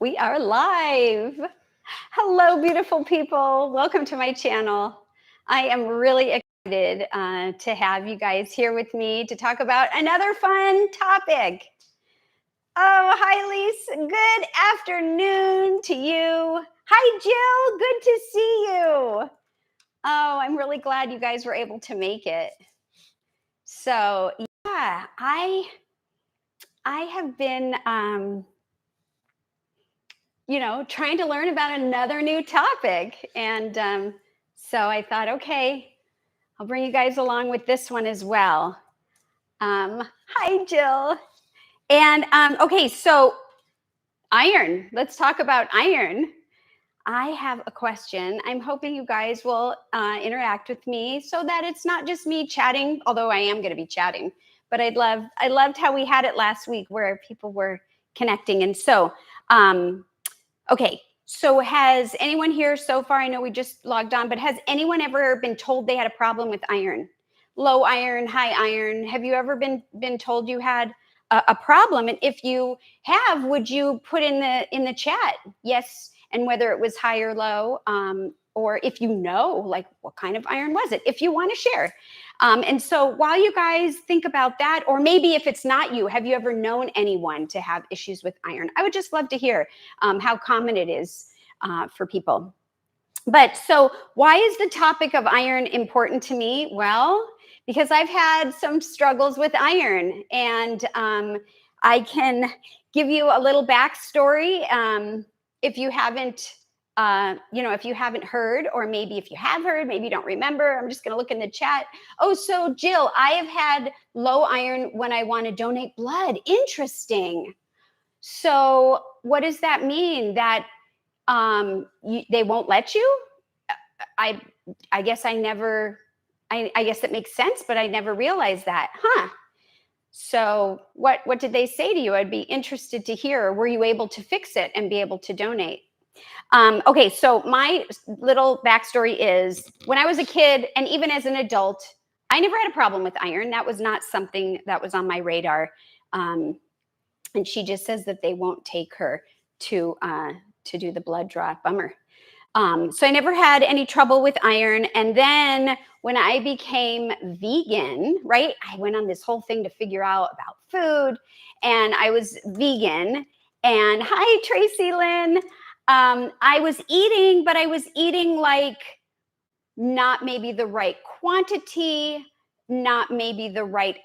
We are live. Hello, beautiful people. Welcome to my channel. I am really excited to have you guys here with me to talk about another fun topic. Oh, hi, Lise. Good afternoon to you. Hi, Jill. Good to see you. Oh, I'm really glad you guys were able to make it. So, yeah, I have been trying to learn about another new topic. And so I thought, okay, I'll bring you guys along with this one as well. Hi, Jill. And okay, so iron. Let's talk about iron. I have a question. I'm hoping you guys will interact with me so that it's not just me chatting, although I am going to be chatting. But I loved how we had it last week where people were connecting. And so, okay, so has anyone here so far, I know we just logged on, but has anyone ever been told they had a problem with iron? Low iron, high iron? Have you ever been told you had a problem? And if you have, would you put in the chat yes, and whether it was high or low, or if you know, like what kind of iron was it, if you want to share. And so while you guys think about that, or maybe if it's not you, have you ever known anyone to have issues with iron? I would just love to hear how common it is for people. But so why is the topic of iron important to me? Well, because I've had some struggles with iron, and I can give you a little backstory if you haven't if you haven't heard, or maybe if you have heard, maybe you don't remember. I'm just going to look in the chat. Oh, so Jill, I have had low iron when I want to donate blood. Interesting. So what does that mean? That they won't let you? I guess I guess that makes sense, but I never realized that. Huh. So what did they say to you? I'd be interested to hear. Were you able to fix it and be able to donate? Okay, so my little backstory is when I was a kid, and even as an adult, I never had a problem with iron. That was not something that was on my radar. And she just says that they won't take her to do the blood draw. Bummer. So I never had any trouble with iron. And then when I became vegan, right, I went on this whole thing to figure out about food, and I was vegan. And hi, Tracy Lynn. I was eating, but I was eating like not maybe the right quantity, not maybe the right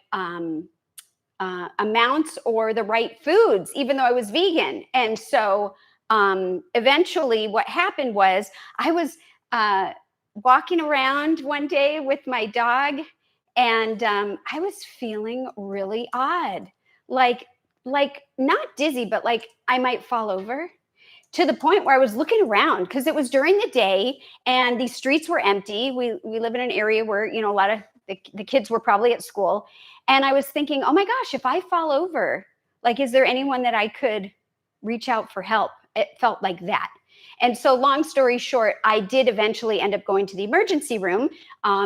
amounts or the right foods, even though I was vegan. And so eventually what happened was I was walking around one day with my dog, and I was feeling really odd, like not dizzy, but like I might fall over, to the point where I was looking around because it was during the day and these streets were empty. We live in an area where, a lot of the kids were probably at school. And I was thinking, oh my gosh, if I fall over, like, is there anyone that I could reach out for help? It felt like that. And so long story short, I did eventually end up going to the emergency room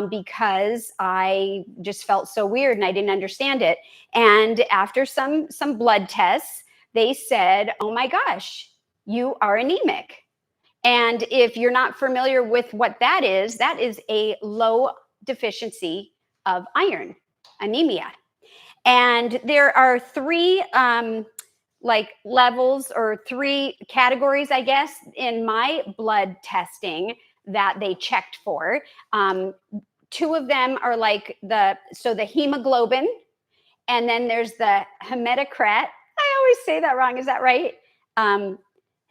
because I just felt so weird and I didn't understand it. And after some blood tests, they said, oh my gosh, you are anemic. And if you're not familiar with what that is a low deficiency of iron, anemia. And there are three levels, or three categories, I guess, in my blood testing that they checked for. Two of them are the hemoglobin, and then there's the hematocrit. I always say that wrong. Is that right?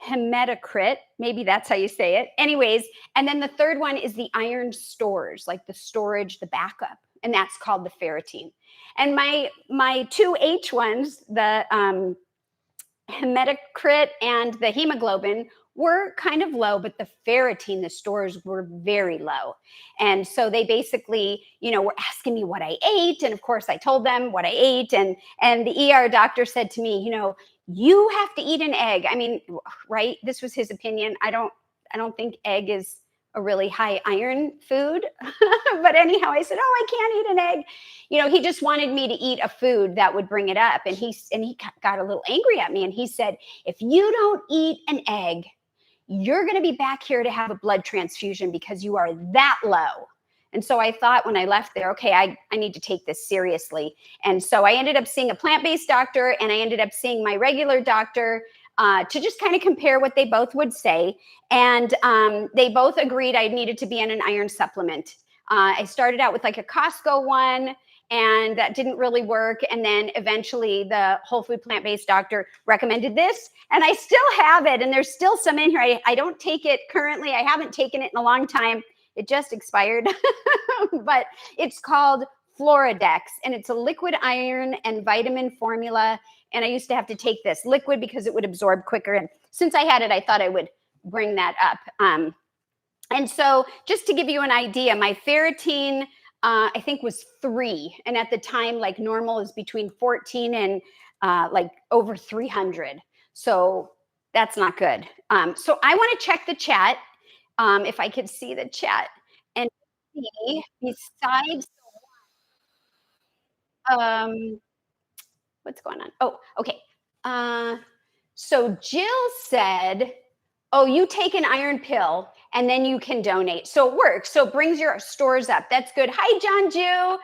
Hematocrit, maybe that's how you say it. Anyways, and then the third one is the iron stores, like the storage, the backup, and that's called the ferritin. And my two H ones, the hematocrit and the hemoglobin, were kind of low, but the ferritin, the stores, were very low. And so they basically, were asking me what I ate. And of course I told them what I ate. And the ER doctor said to me, you have to eat an egg. I mean, right? This was his opinion. I don't think egg is a really high iron food. But anyhow, I said, "Oh, I can't eat an egg." He just wanted me to eat a food that would bring it up. And he got a little angry at me, and he said, "If you don't eat an egg, you're going to be back here to have a blood transfusion because you are that low." And so I thought when I left there, okay, I need to take this seriously. And so I ended up seeing a plant-based doctor, and I ended up seeing my regular doctor to just kind of compare what they both would say. And they both agreed I needed to be on an iron supplement. I started out with like a Costco one, and that didn't really work. And then eventually the whole food plant-based doctor recommended this, and I still have it. And there's still some in here. I don't take it currently. I haven't taken it in a long time. It just expired, but it's called Floradex, and it's a liquid iron and vitamin formula. And I used to have to take this liquid because it would absorb quicker. And since I had it, I thought I would bring that up. And so just to give you an idea, my ferritin, I think was 3. And at the time, like normal is between 14 and like over 300. So that's not good. So I want to check the chat. If I could see the chat and see besides, what's going on? Oh, okay. So Jill said, "Oh, you take an iron pill and then you can donate." So it works. So it brings your stores up. That's good. Hi, John Jew.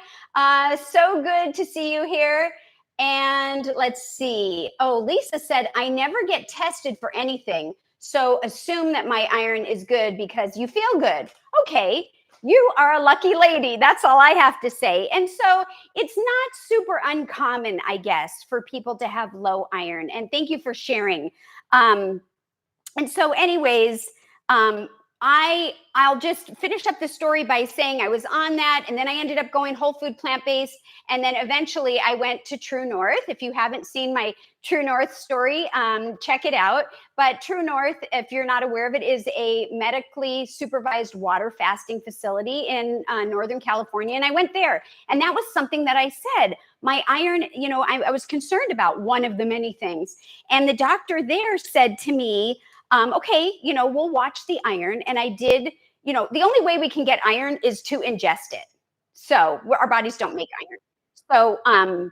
So good to see you here. And let's see. Oh, Lisa said, "I never get tested for anything. So assume that my iron is good because you feel good." Okay. You are a lucky lady. That's all I have to say. And so it's not super uncommon, I guess, for people to have low iron. And thank you for sharing. And so anyways, I'll just finish up the story by saying I was on that, and then I ended up going whole food plant-based, and then eventually I went to True North. If you haven't seen my True North story, check it out. But True North, if you're not aware of it, is a medically supervised water fasting facility in Northern California, and I went there, and that was something that I said. My iron, I was concerned about, one of the many things, and the doctor there said to me, "Okay, we'll watch the iron." And I did, the only way we can get iron is to ingest it. So our bodies don't make iron. So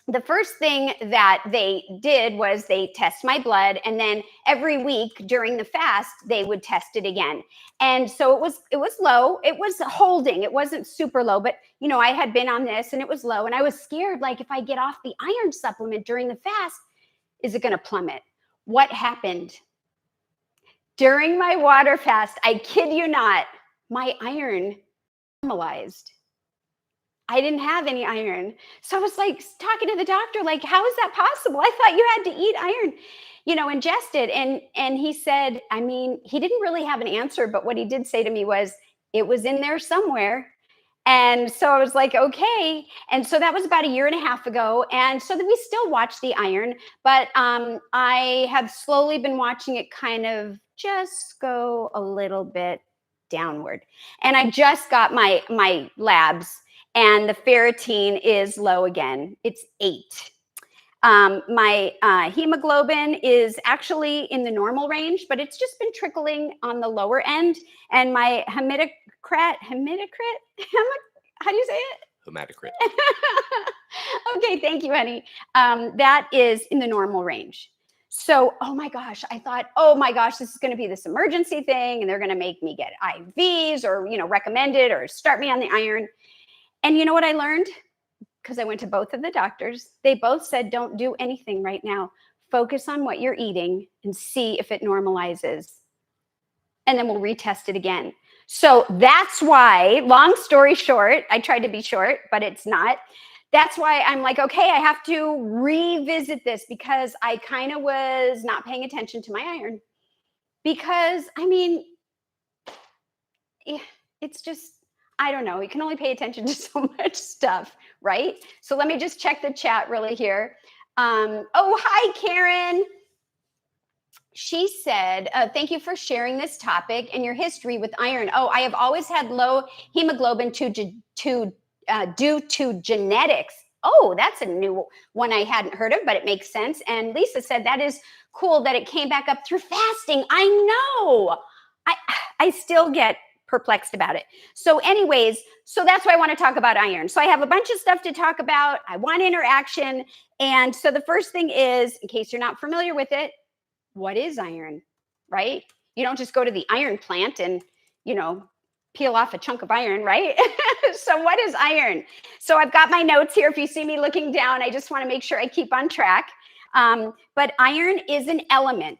the first thing that they did was they test my blood, and then every week during the fast, they would test it again. And so it was low. It was holding. It wasn't super low, but I had been on this and it was low. And I was scared, like if I get off the iron supplement during the fast, is it going to plummet? What happened? During my water fast, I kid you not, my iron normalized. I didn't have any iron. So I was like talking to the doctor, like, how is that possible? I thought you had to eat iron, ingest it. And he said, he didn't really have an answer, but what he did say to me was, it was in there somewhere. And so I was like, okay. And so that was about 1.5 years ago. And so that we still watch the iron, but I have slowly been watching it kind of just go a little bit downward. And I just got my labs, and the ferritin is low again. It's 8. My hemoglobin is actually in the normal range, but it's just been trickling on the lower end. And my hematocrit, how do you say it? Hematocrit. Okay, thank you, honey. That is in the normal range. So, oh my gosh, I thought, oh my gosh, this is going to be this emergency thing, and they're going to make me get IVs or, recommend it or start me on the iron. And you know what I learned? Because I went to both of the doctors. They both said, don't do anything right now. Focus on what you're eating and see if it normalizes. And then we'll retest it again. So that's why, long story short, I tried to be short, but it's not. That's why I'm like, okay, I have to revisit this because I kind of was not paying attention to my iron. Because, it's just, I don't know. You can only pay attention to so much stuff, right? So let me just check the chat really here. Oh, hi, Karen. She said, thank you for sharing this topic and your history with iron. Oh, I have always had low hemoglobin due to genetics. Oh, that's a new one I hadn't heard of, but it makes sense. And Lisa said that is cool that it came back up through fasting. I know. I still get perplexed about it. So anyways, so that's why I want to talk about iron. So I have a bunch of stuff to talk about. I want interaction. And so the first thing is, in case you're not familiar with it, what is iron, right? You don't just go to the iron plant and, peel off a chunk of iron, right? So what is iron? So I've got my notes here. If you see me looking down, I just want to make sure I keep on track. But iron is an element.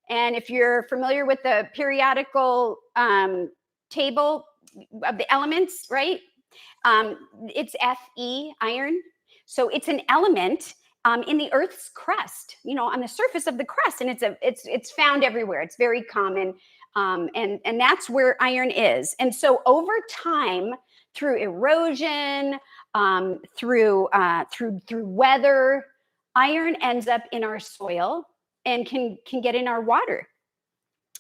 And if you're familiar with the periodical table of the elements, right? It's Fe, iron. So it's an element in the Earth's crust, on the surface of the crust, and it's found everywhere. It's very common, and that's where iron is. And so over time, through erosion, through weather, iron ends up in our soil and can get in our water.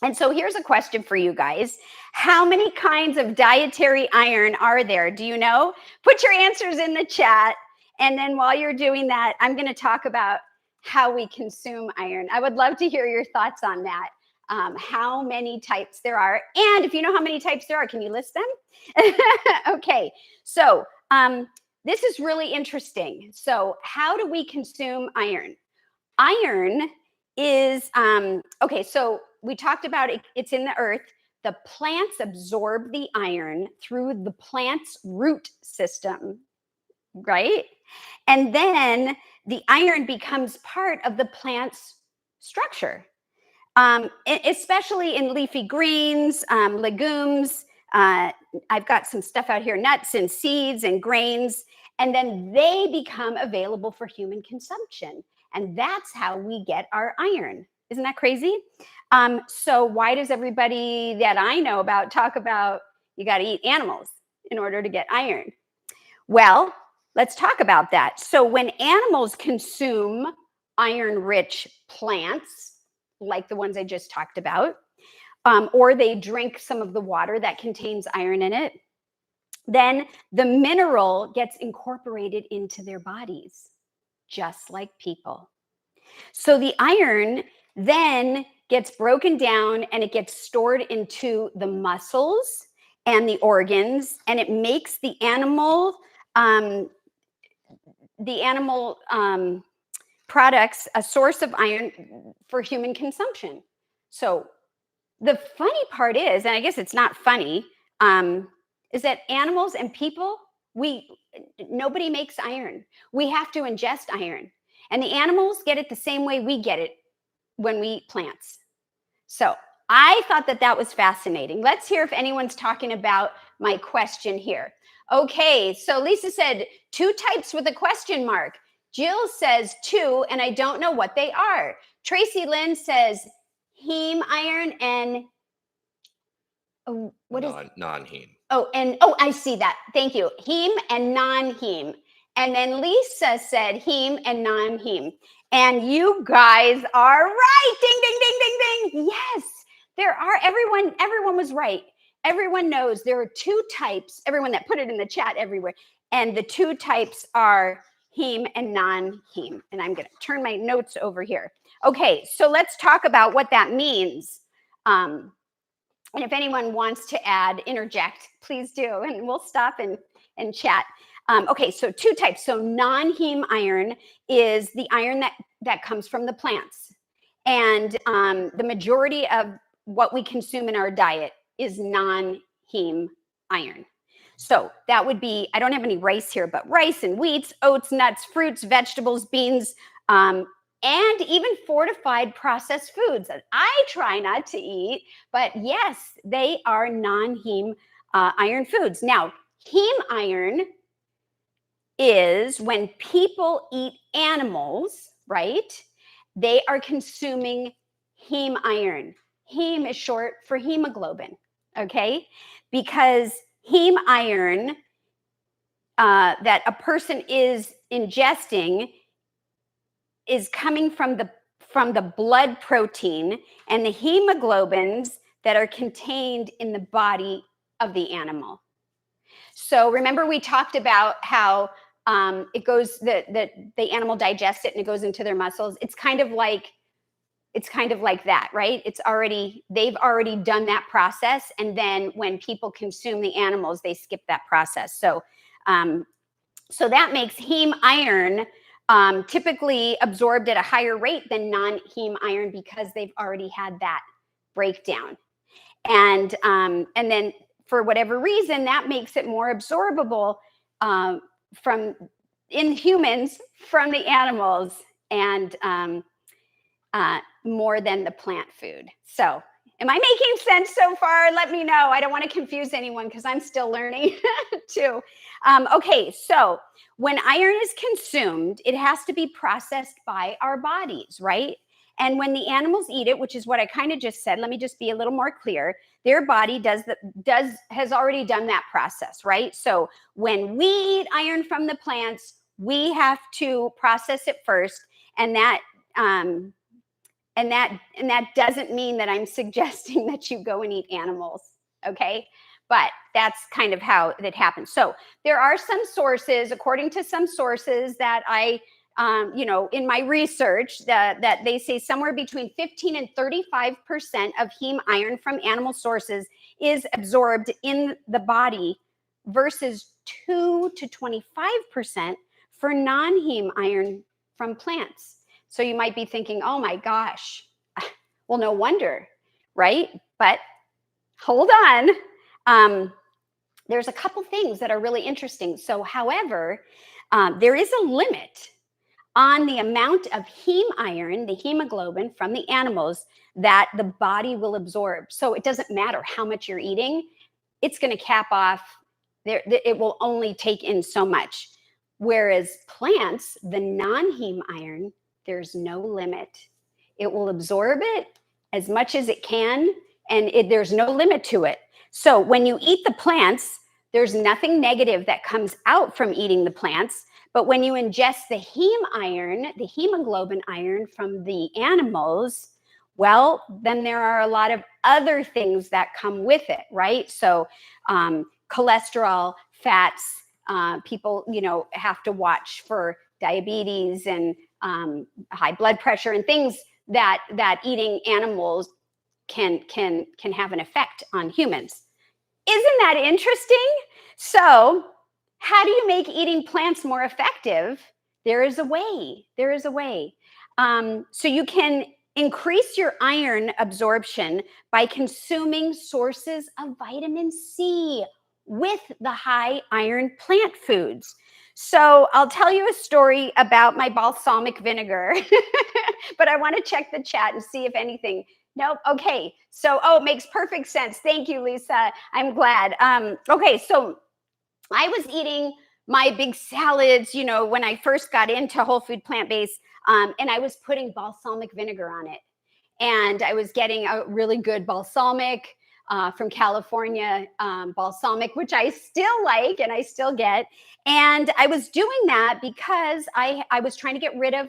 And so here's a question for you guys. How many kinds of dietary iron are there? Do you know? Put your answers in the chat. And then while you're doing that, I'm going to talk about how we consume iron. I would love to hear your thoughts on that. How many types there are. And if you know how many types there are, can you list them? Okay. So this is really interesting. So how do we consume iron? Iron is, okay, so we talked about it, it's in the earth. The plants absorb the iron through the plant's root system, right? And then the iron becomes part of the plant's structure, especially in leafy greens, legumes. I've got some stuff out here, nuts and seeds and grains, and then they become available for human consumption. And that's how we get our iron. Isn't that crazy? So why does everybody that I know about talk about you got to eat animals in order to get iron? Well, let's talk about that. So when animals consume iron-rich plants, like the ones I just talked about, or they drink some of the water that contains iron in it, then the mineral gets incorporated into their bodies, just like people. So the iron then gets broken down and it gets stored into the muscles and the organs, and it makes the animal products a source of iron for human consumption. So the funny part is, and I guess it's not funny, is that animals and people, nobody makes iron. We have to ingest iron. And the animals get it the same way we get it when we eat plants. So I thought that was fascinating. Let's hear if anyone's talking about my question here. Okay, so Lisa said 2 types with a question mark. Jill says 2, and I don't know what they are. Tracy Lynn says heme iron and what is non-heme. I see that. Thank you. Heme and non-heme. And then Lisa said heme and non-heme. And you guys are right. Ding, ding, ding, ding, ding. Yes, there are. Everyone was right. Everyone knows there are 2 types. Everyone that put it in the chat everywhere. And the 2 types are heme and non-heme. And I'm going to turn my notes over here. Okay, so let's talk about what that means. And if anyone wants to interject, please do. And we'll stop and chat. Okay, so 2 types. So non-heme iron is the iron that comes from the plants. And the majority of what we consume in our diet is non-heme iron. So that would be, I don't have any rice here, but rice and wheats, oats, nuts, fruits, vegetables, beans, and even fortified processed foods that I try not to eat. But yes, they are non-heme iron foods. Now, heme iron is when people eat animals, right? They are consuming heme iron. Heme is short for hemoglobin, okay? Because heme iron that a person is ingesting is coming from the blood protein and the hemoglobins that are contained in the body of the animal. So remember we talked about how it goes, the animal digests it and it goes into their muscles. It's kind of like it's kind of like that, right? They've already done that process. And then when people consume the animals, they skip that process. So that makes heme iron typically absorbed at a higher rate than non-heme iron because they've already had that breakdown. And then for whatever reason, that makes it more absorbable in humans from the animals, and more than the plant food. So am I making sense so far? Let me know. I don't want to confuse anyone because I'm still learning too. Okay, so when iron is consumed, it has to be processed by our bodies, right? And when the animals eat it, which is what I kind of just said, let me just be a little more clear. Their body has already done that process, right? So when we eat iron from the plants, we have to process it first, and that doesn't mean that I'm suggesting that you go and eat animals, okay? But that's kind of how that happens. So there are some sources, according to some sources that I in my research, that they say somewhere between 15 and 35% of heme iron from animal sources is absorbed in the body versus 2 to 25% for non-heme iron from plants. So you might be thinking, oh my gosh, well, no wonder, right? But hold on. There's a couple things that are really interesting. So, however, there is a limit on the amount of heme iron, the hemoglobin from the animals, that the body will absorb. So it doesn't matter how much you're eating, it's going to cap off. It will only take in so much. Whereas plants, the non-heme iron, there's no limit. It will absorb it as much as it can, and there's no limit to it. So when you eat the plants, there's nothing negative that comes out from eating the plants. But when you ingest the heme iron, the hemoglobin iron from the animals, well, then there are a lot of other things that come with it, right? So cholesterol, fats, people, have to watch for diabetes and high blood pressure and things that eating animals can have an effect on humans. Isn't that interesting? So how do you make eating plants more effective? There is a way. So you can increase your iron absorption by consuming sources of vitamin C with the high iron plant foods. So I'll tell you a story about my balsamic vinegar, but I want to check the chat and see if anything. Nope. Okay. So, it makes perfect sense. Thank you, Lisa. I'm glad. Okay. So I was eating my big salads, when I first got into whole food plant-based, and I was putting balsamic vinegar on it. And I was getting a really good balsamic from California, balsamic, which I still like and I still get. And I was doing that because I was trying to get rid of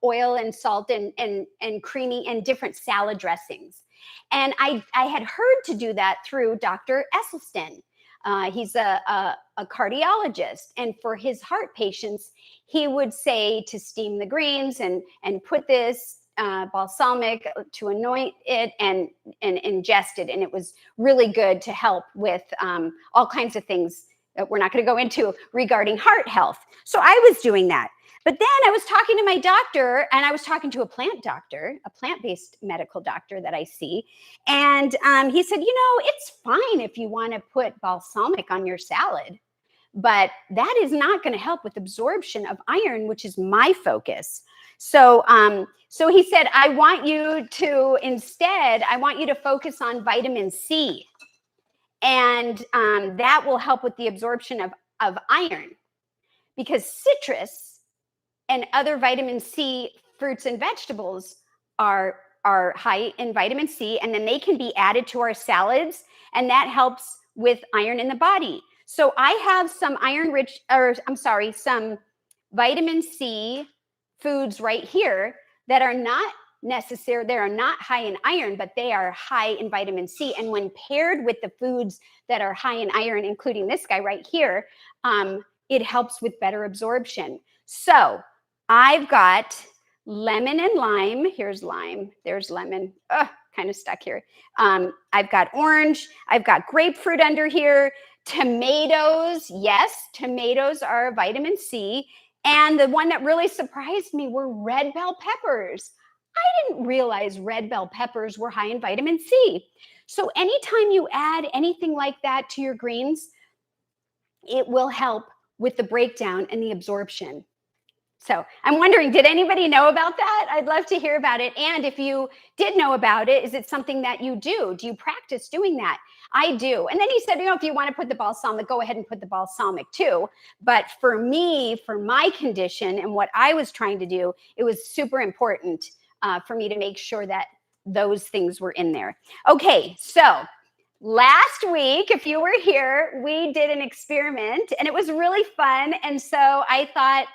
oil and salt and creamy and different salad dressings. And I had heard to do that through Dr. Esselstyn. He's a cardiologist, and for his heart patients, he would say to steam the greens and put this balsamic to anoint it and ingest it. And it was really good to help with all kinds of things that we're not going to go into regarding heart health. So I was doing that. But then I was talking to my doctor, and I was talking to a plant doctor, a plant-based medical doctor that I see. And he said, it's fine if you want to put balsamic on your salad, but that is not going to help with absorption of iron, which is my focus. So he said, I want you to focus on vitamin C. And that will help with the absorption of iron, because citrus and other vitamin C fruits and vegetables are high in vitamin C, and then they can be added to our salads, and that helps with iron in the body. So I have some some vitamin C foods right here that are not necessary. They are not high in iron, but they are high in vitamin C. And when paired with the foods that are high in iron, including this guy right here, it helps with better absorption. So I've got lemon and lime. Here's lime. There's lemon. Ugh, kind of stuck here. I've got orange. I've got grapefruit under here. Tomatoes. Yes, tomatoes are vitamin C. And the one that really surprised me were red bell peppers. I didn't realize red bell peppers were high in vitamin C. So anytime you add anything like that to your greens, it will help with the breakdown and the absorption. So I'm wondering, did anybody know about that? I'd love to hear about it. And if you did know about it, is it something that you do? Do you practice doing that? I do. And then he said, if you want to put the balsamic, go ahead and put the balsamic too. But for me, for my condition and what I was trying to do, it was super important for me to make sure that those things were in there. Okay, so last week, if you were here, we did an experiment and it was really fun. And so I thought,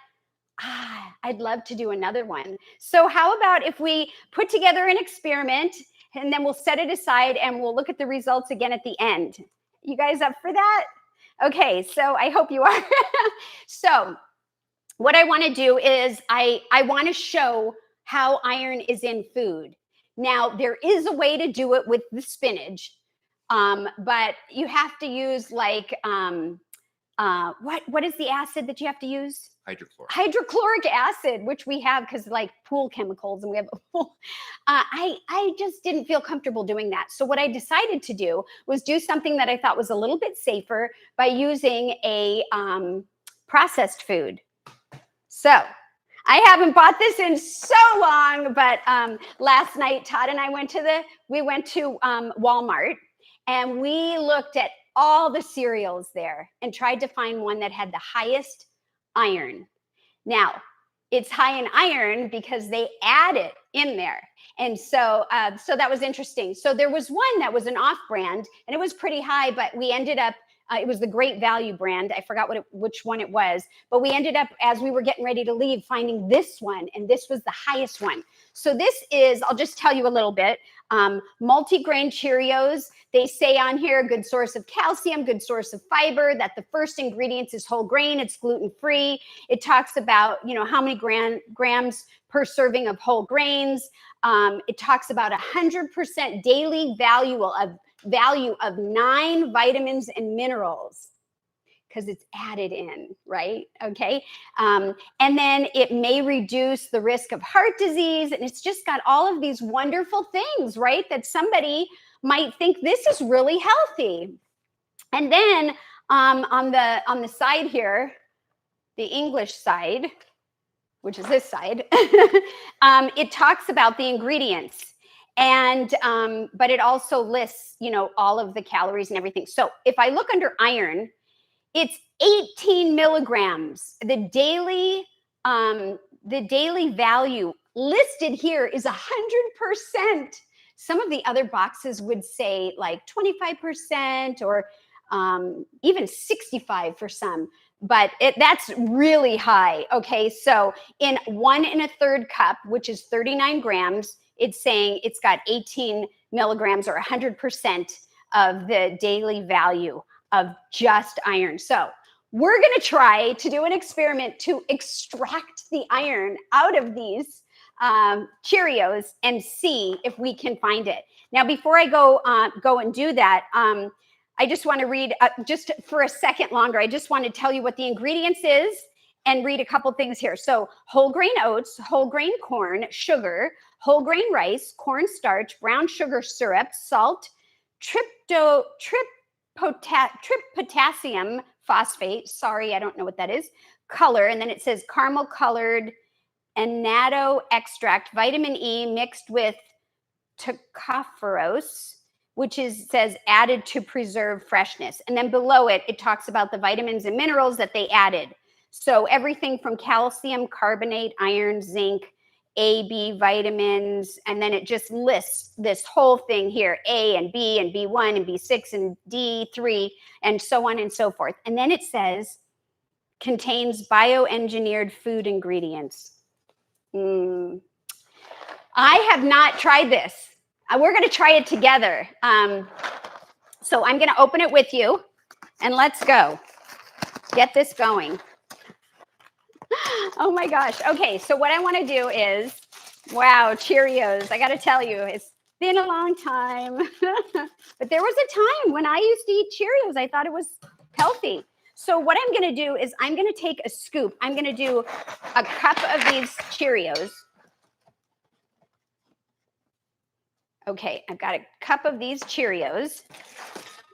I'd love to do another one. So how about if we put together an experiment and then we'll set it aside and we'll look at the results again at the end. You guys up for that? Okay, so I hope you are. So what I want to do is I want to show how iron is in food. Now, there is a way to do it with the spinach, but you have to use like, what is the acid that you have to use? Hydrochloric acid, which we have because like pool chemicals, and we have a pool. I just didn't feel comfortable doing that. So what I decided to do was do something that I thought was a little bit safer by using a processed food. So I haven't bought this in so long, but last night Todd and I went to Walmart and we looked at all the cereals there and tried to find one that had the highest iron. Now, it's high in iron because they add it in there. And so that was interesting. So there was one that was an off-brand and it was pretty high, but we ended up, it was the Great Value brand. I forgot which one it was, but we ended up, as we were getting ready to leave, finding this one, and this was the highest one. So this is, I'll just tell you a little bit, multi-grain Cheerios. They say on here, good source of calcium, good source of fiber, that the first ingredient is whole grain, it's gluten-free. It talks about, how many grams per serving of whole grains. It talks about 100% daily value of 9 vitamins and minerals because it's added in, right? Okay. And then it may reduce the risk of heart disease. And it's just got all of these wonderful things, right? That somebody might think this is really healthy. And then on the side here, the English side, which is this side, it talks about the ingredients. And but it also lists, all of the calories and everything. So if I look under iron, it's 18 milligrams. The daily value listed here is 100%. Some of the other boxes would say like 25% or even 65 for some. But that's really high. Okay, so in 1 1/3 cup, which is 39 grams, it's saying it's got 18 milligrams or 100% of the daily value of just iron. So we're going to try to do an experiment to extract the iron out of these Cheerios and see if we can find it. Now, before I go and do that, I just want to read just for a second longer. I just want to tell you what the ingredients is and read a couple things here. So whole grain oats, whole grain corn, sugar, whole grain rice, cornstarch, brown sugar syrup, salt, potassium phosphate. Sorry, I don't know what that is. Color, and then it says caramel colored annatto extract, vitamin E mixed with tocopherose, which says added to preserve freshness. And then below it, it talks about the vitamins and minerals that they added. So everything from calcium, carbonate, iron, zinc, A, B vitamins, and then it just lists this whole thing here, A and B and B1 and B6 and D3 and so on and so forth. And then it says contains bioengineered food ingredients. I have not tried this. We're going to try it together. So I'm going to open it with you and let's go. Get this going. Oh my gosh. Okay, so what I want to do is, wow, Cheerios. I got to tell you, it's been a long time. But there was a time when I used to eat Cheerios. I thought it was healthy. So what I'm going to do is I'm going to take a scoop. I'm going to do a cup of these Cheerios. Okay, I've got a cup of these Cheerios.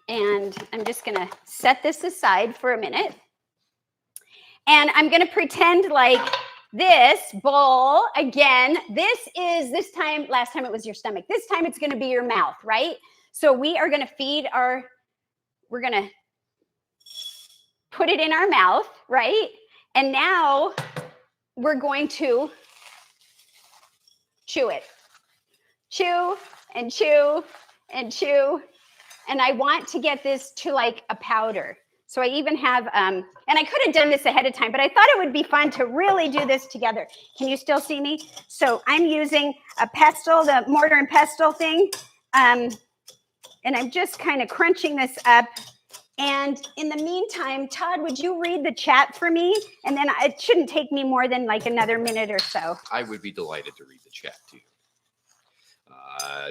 And I'm just going to set this aside for a minute. And I'm going to pretend like this bowl, again, this time, last time it was your stomach. This time it's going to be your mouth, right? So we are going to we're going to put it in our mouth, right? And now we're going to chew it. Chew and chew and chew. And I want to get this to like a powder. So I even have, and I could have done this ahead of time, but I thought it would be fun to really do this together. Can you still see me? So I'm using a pestle, the mortar and pestle thing. And I'm just kind of crunching this up. And in the meantime, Todd, would you read the chat for me? And then it shouldn't take me more than like another minute or so. I would be delighted to read the chat to you.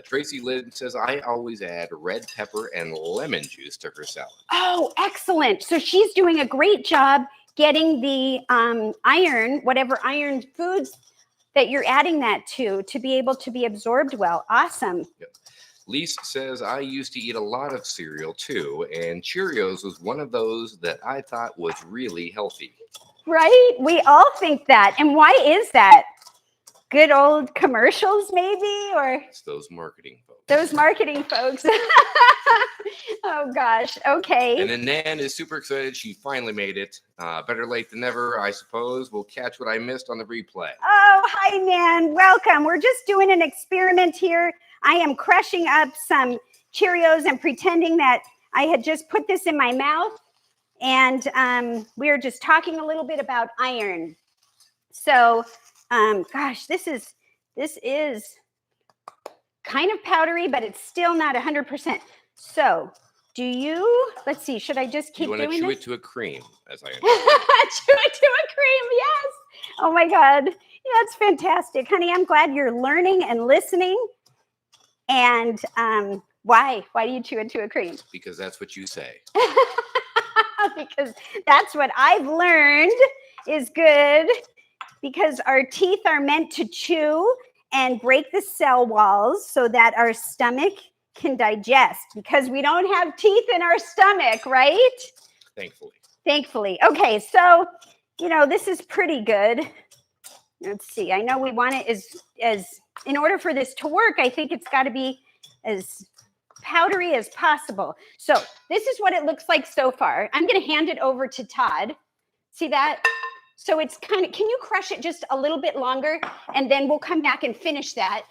Tracy Lynn says, I always add red pepper and lemon juice to her salad. Oh, excellent. So she's doing a great job getting the iron, whatever iron foods that you're adding that to be able to be absorbed well. Awesome. Yep. Lisa says, I used to eat a lot of cereal too, and Cheerios was one of those that I thought was really healthy. Right? We all think that. And why is that? Good old commercials, maybe? Or it's those marketing folks. Those marketing folks. Oh, gosh. Okay. And then Nan is super excited. She finally made it. Better late than never, I suppose. We'll catch what I missed on the replay. Oh, hi, Nan. Welcome. We're just doing an experiment here. I am crushing up some Cheerios and pretending that I had just put this in my mouth. And we are just talking a little bit about iron. So, gosh, this is kind of powdery, but it's still not 100%. So let's see, should I just keep doing this? You want to chew it to a cream, as I understand. Chew it to a cream, yes. Oh my God, yeah, that's fantastic. Honey, I'm glad you're learning and listening. And why do you chew it to a cream? Because that's what you say. Because that's what I've learned is good. Because our teeth are meant to chew and break the cell walls so that our stomach can digest, because we don't have teeth in our stomach, right? Thankfully. Okay, so, this is pretty good. Let's see. I know we want it as in order for this to work, I think it's got to be as powdery as possible. So this is what it looks like so far. I'm going to hand it over to Todd. See that? So it's kind of, can you crush it just a little bit longer? And then we'll come back and finish that.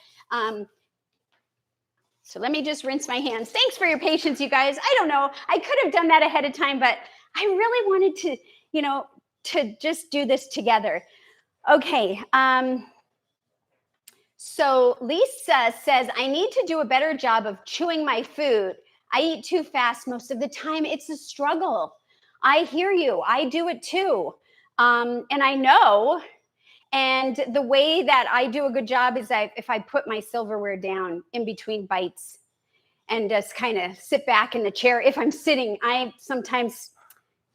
So let me just rinse my hands. Thanks for your patience, you guys. I don't know. I could have done that ahead of time, but I really wanted to, to just do this together. Okay. So Lisa says, I need to do a better job of chewing my food. I eat too fast most of the time. It's a struggle. I hear you. I do it too. And I know, and the way that I do a good job is if I put my silverware down in between bites and just kind of sit back in the chair. If I'm sitting, I sometimes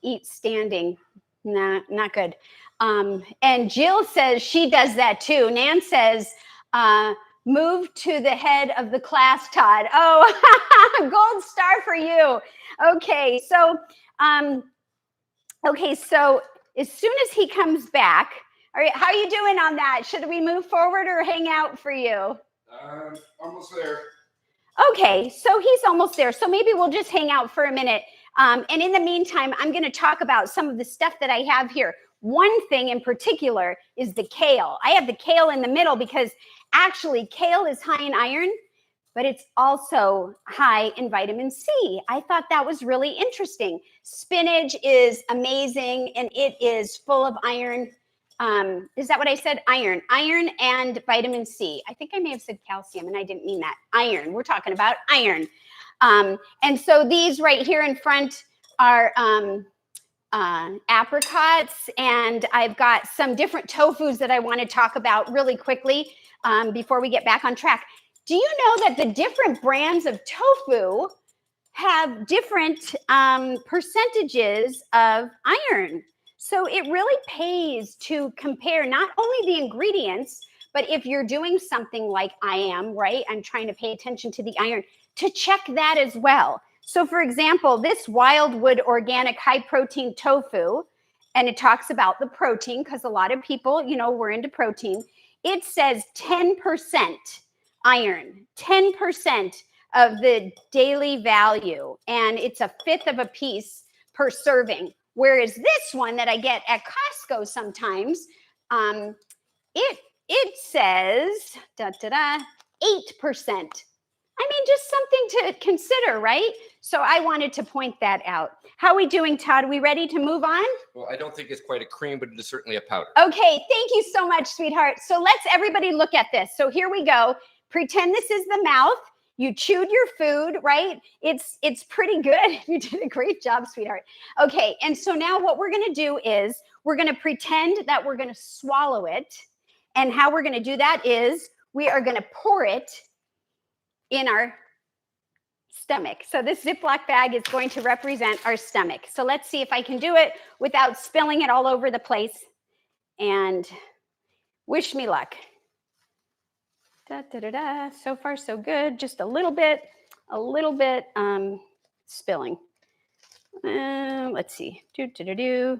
eat standing. Nah, not good. And Jill says she does that too. Nan says, move to the head of the class, Todd. Oh, gold star for you. Okay, so as soon as he comes back, all right, how are you doing on that? Should we move forward or hang out for you? Almost there. Okay, so he's almost there. So maybe we'll just hang out for a minute. And in the meantime, I'm going to talk about some of the stuff that I have here. One thing in particular is the kale. I have the kale in the middle because actually kale is high in iron, but it's also high in vitamin C. I thought that was really interesting. Spinach is amazing, and it is full of iron. Is that what I said? Iron and vitamin C. I think I may have said calcium, and I didn't mean that. Iron. We're talking about iron. And so these right here in front are apricots, and I've got some different tofus that I want to talk about really quickly before we get back on track. Do you know that the different brands of tofu have different percentages of iron? So it really pays to compare not only the ingredients, but if you're doing something like I am, right? I'm trying to pay attention to the iron, to check that as well. So for example, this Wildwood organic high protein tofu, and it talks about the protein because a lot of people, you know, we're into protein. It says 10% iron, 10% of the daily value, and it's a fifth of a piece per serving. Whereas this one that I get at Costco sometimes, it says 8%. I mean, just something to consider, right? So I wanted to point that out. How are we doing, Todd? Are we ready to move on? Well, I don't think it's quite a cream, but it is certainly a powder. Okay, thank you so much, sweetheart. So let's everybody look at this. So here we go. Pretend this is the mouth. You chewed your food, right? It's pretty good. You did a great job, sweetheart. Okay, and so now what we're going to do is we're going to pretend that we're going to swallow it. And how we're going to do that is we are going to pour it in our stomach. So this Ziploc bag is going to represent our stomach. So let's see if I can do it without spilling it all over the place. And wish me luck. So far, so good. Just a little bit spilling. Let's see. Oh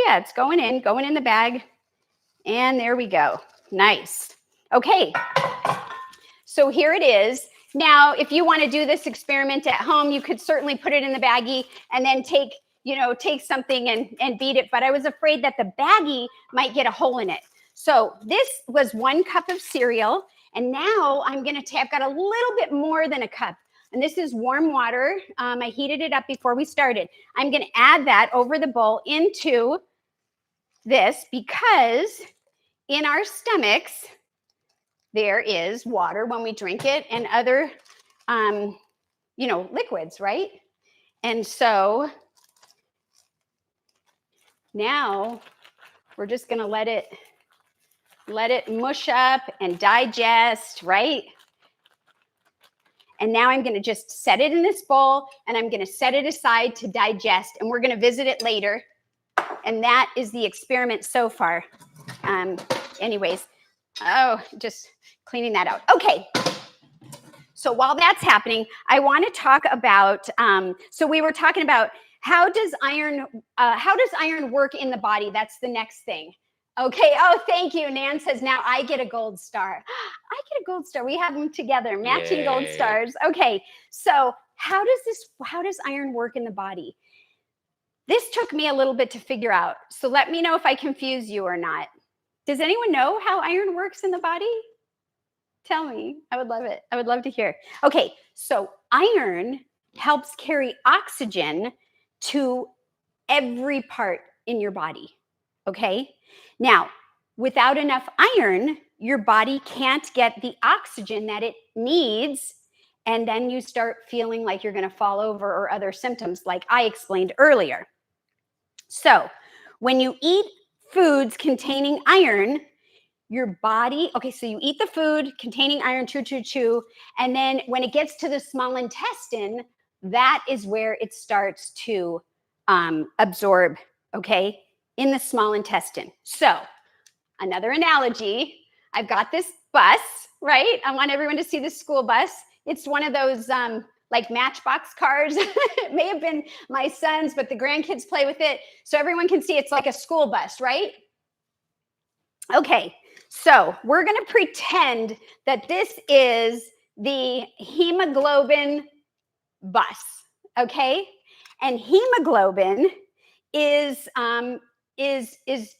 yeah, it's going in the bag. And there we go. Nice. Okay. So here it is. Now, if you want to do this experiment at home, you could certainly put it in the baggie and then take something and beat it. But I was afraid that the baggie might get a hole in it. So this was 1 cup of cereal. And now I'm going to I've got a little bit more than a cup. And this is warm water. I heated it up before we started. I'm going to add that over the bowl into this because in our stomachs, there is water when we drink it and other, liquids, right? And so now we're just going to let it mush up and digest, right? And now I'm going to just set it in this bowl and I'm going to set it aside to digest, and we're going to visit it later. And that is the experiment so far. Anyways, just cleaning that out. Okay. So while that's happening, I want to talk about, so we were talking about how does iron work in the body? That's the next thing. Okay. Oh, thank you. Nan says, now I get a gold star. I get a gold star. We have them together, matching Yay. Gold stars. Okay. So how does iron work in the body? This took me a little bit to figure out. So let me know if I confuse you or not. Does anyone know how iron works in the body? Tell me. I would love it. I would love to hear. Okay. So iron helps carry oxygen to every part in your body. Okay. Now, without enough iron, your body can't get the oxygen that it needs. And then you start feeling like you're going to fall over or other symptoms like I explained earlier. So when you eat foods containing iron, your body, okay, so you eat the food containing iron, chew. And then when it gets to the small intestine, that is where it starts to absorb, okay, in the small intestine. So another analogy, I've got this bus, right? I want everyone to see the school bus. It's one of those like Matchbox cars. It may have been my son's, but the grandkids play with it. So everyone can see it's like a school bus, right? Okay, so we're going to pretend that this is the hemoglobin bus, okay? And hemoglobin is in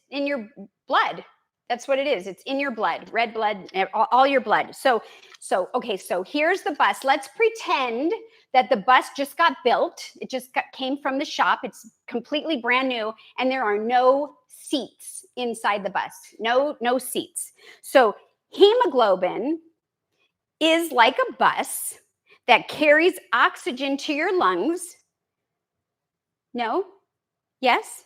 your blood. That's what it is. It's in your blood, red blood, all your blood. So here's the bus. Let's pretend that the bus just got built. It just came from the shop. It's completely brand new, and there are no seats inside the bus. No seats. So hemoglobin is like a bus that carries oxygen to your lungs. No? Yes?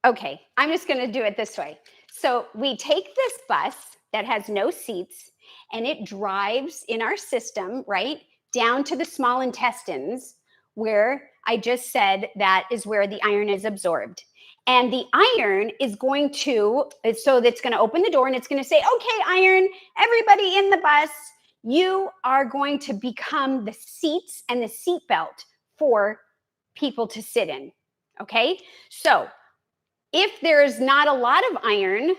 Okay, I'm just going to do it this way. So we take this bus that has no seats and it drives in our system, right, down to the small intestines where I just said that is where the iron is absorbed. And the iron is going to, so it's going to open the door and it's going to say, okay, iron, everybody in the bus, you are going to become the seats and the seat belt for people to sit in. Okay, so if there's not a lot of iron,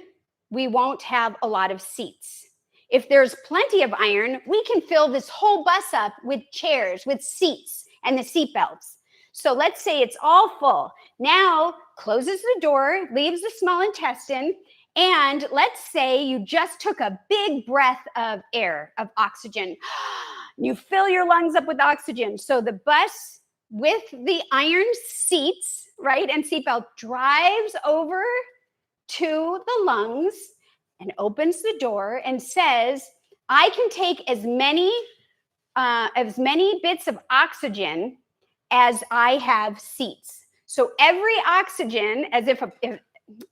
we won't have a lot of seats. If there's plenty of iron, we can fill this whole bus up with chairs, with seats, and the seat belts. So let's say it's all full. Now, closes the door, leaves the small intestine, and let's say you just took a big breath of air, of oxygen. You fill your lungs up with oxygen. So the bus with the iron seats, right, and seatbelt drives over to the lungs and opens the door and says, I can take as many bits of oxygen as I have seats. So every oxygen, as if